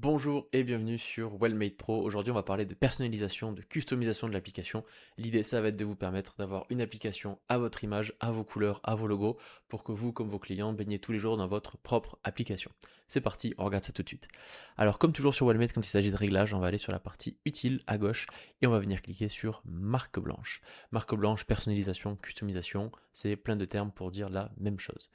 Bonjour et bienvenue sur Wellmade Pro. Aujourd'hui, on va parler de personnalisation, de customisation de l'application. L'idée, ça va être de vous permettre d'avoir une application à votre image, à vos couleurs, à vos logos, pour que vous, comme vos clients, baignez tous les jours dans votre propre application. C'est parti, on regarde ça tout de suite. Alors, comme toujours sur Wellmade, quand il s'agit de réglage, on va aller sur la partie utile à gauche et on va venir cliquer sur marque blanche. Marque blanche, personnalisation, customisation, c'est plein de termes pour dire la même chose.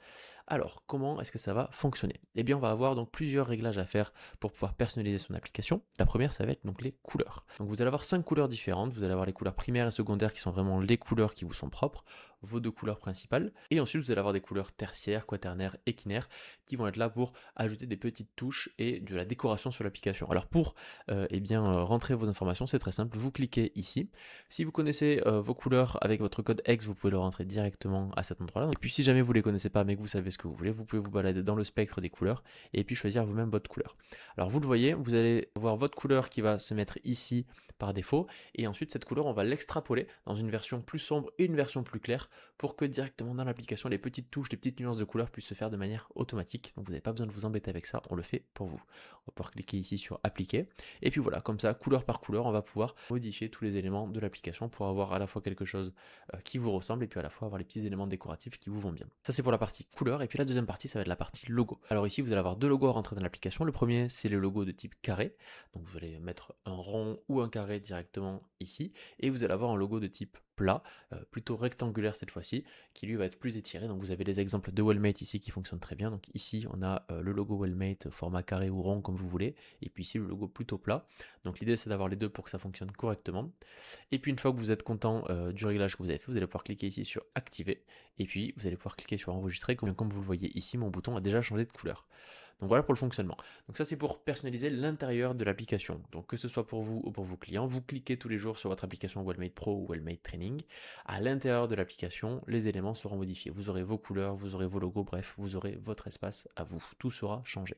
Alors, comment est-ce que ça va fonctionner? Eh bien, on va avoir donc plusieurs réglages à faire pour pouvoir personnaliser son application. La première, ça va être donc les couleurs. Donc vous allez avoir 5 couleurs différentes. Vous allez avoir les couleurs primaires et secondaires qui sont vraiment les couleurs qui vous sont propres, vos deux couleurs principales. Et ensuite, vous allez avoir des couleurs tertiaires, quaternaires, équinaires qui vont être là pour ajouter des petites touches et de la décoration sur l'application. Alors pour rentrer vos informations, c'est très simple. Vous cliquez ici. Si vous connaissez vos couleurs avec votre code X, vous pouvez le rentrer directement à cet endroit-là. Et puis si jamais vous ne les connaissez pas mais que vous savez ce que vous voulez, vous pouvez vous balader dans le spectre des couleurs et puis choisir vous-même votre couleur. Alors vous le voyez, vous allez voir votre couleur qui va se mettre ici par défaut, et ensuite cette couleur on va l'extrapoler dans une version plus sombre et une version plus claire pour que directement dans l'application les petites touches, les petites nuances de couleurs puissent se faire de manière automatique. Donc vous n'avez pas besoin de vous embêter avec ça, on le fait pour vous. On va pouvoir cliquer ici sur appliquer, et puis voilà, comme ça, couleur par couleur, on va pouvoir modifier tous les éléments de l'application pour avoir à la fois quelque chose qui vous ressemble et puis à la fois avoir les petits éléments décoratifs qui vous vont bien. Ça c'est pour la partie couleur, et puis la deuxième partie ça va être la partie logo. Alors ici vous allez avoir deux logos à rentrer dans l'application. Le premier c'est le logo de type carré, donc vous allez mettre un rond ou un carré directement ici, et vous allez avoir un logo de type plat, plutôt rectangulaire cette fois-ci, qui lui va être plus étiré. Donc vous avez les exemples de Wellmate ici qui fonctionnent très bien. Donc ici on a le logo Wellmate format carré ou rond comme vous voulez, et puis ici le logo plutôt plat. Donc l'idée c'est d'avoir les deux pour que ça fonctionne correctement. Et puis une fois que vous êtes content du réglage que vous avez fait, vous allez pouvoir cliquer ici sur activer, et puis vous allez pouvoir cliquer sur enregistrer. Comme vous le voyez ici, mon bouton a déjà changé de couleur. Donc voilà pour le fonctionnement. Donc ça c'est pour personnaliser l'intérieur de l'application. Donc que ce soit pour vous ou pour vos clients, vous cliquez tous les jours sur votre application Wellmade Pro ou Wellmade Training. À l'intérieur de l'application, les éléments seront modifiés. Vous aurez vos couleurs, vous aurez vos logos, bref, vous aurez votre espace à vous. Tout sera changé.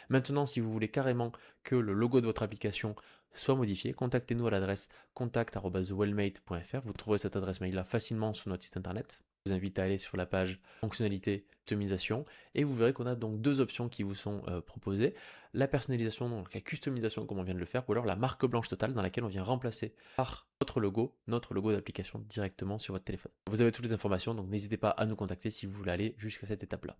Maintenant, si vous voulez carrément que le logo de votre application soit modifié, contactez-nous à l'adresse contact@wellmade.fr. Vous trouverez cette adresse mail là facilement sur notre site internet. Je vous invite à aller sur la page fonctionnalité customisation et vous verrez qu'on a donc deux options qui vous sont proposées: la personnalisation, donc la customisation comme on vient de le faire, ou alors la marque blanche totale dans laquelle on vient remplacer par notre logo d'application directement sur votre téléphone. Vous avez toutes les informations, donc n'hésitez pas à nous contacter si vous voulez aller jusqu'à cette étape là.